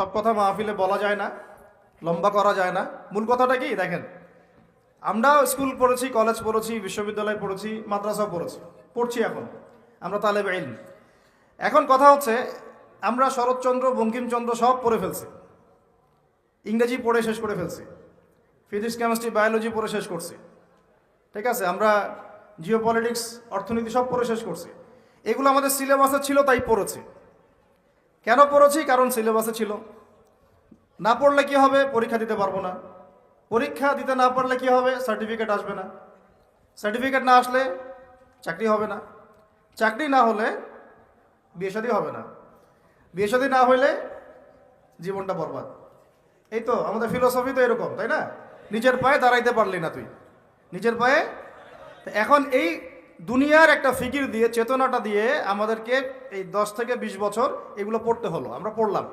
সব কথা মাহফিলে বলা যায় না, লম্বা করা যায় না। মূল কথাটা কি দেখেন, আমরা স্কুল পড়েছি, কলেজ পড়েছি, বিশ্ববিদ্যালয় পড়েছি, মাদ্রাসা পড়ছি এখন আমরা তালেবে ইলম। এখন কথা হচ্ছে আমরা শরৎচন্দ্র বঙ্কিমচন্দ্র সব পড়ে ফেলছি, ইংরেজি পড়ে শেষ করে ফেলছি, ফিজিক্স কেমিস্ট্রি বায়োলজি পড়ে শেষ করছি, ঠিক আছে, আমরা জিওপলিটিক্স অর্থনীতি সব পড়ে শেষ করছি। এগুলো আমাদের সিলেবাসে ছিল তাই পড়েছি। কেন পড়েছি? কারণ সিলেবাসে ছিল। না পড়লে কি হবে? পরীক্ষা দিতে পারবো না। পরীক্ষা দিতে না পারলে কি হবে? সার্টিফিকেট আসবে না। সার্টিফিকেট না আসলে চাকরি হবে না। চাকরি না হলে বিয়ে শাদী হবে না। বিয়ে শাদী না হইলে জীবনটা বরবাদ। এই তো আমাদের ফিলোসফি তো এরকম, তাই না? নিজের পায়ে দাঁড়াইতে পারলি না তুই, নিজের পায়ে। এখন এই দুনিয়ার একটা ফিকির দিয়ে, চেতনাটা দিয়ে আমাদেরকে এই 10 থেকে 20 বছর এগুলো পড়তে হলো, আমরা পড়লাম।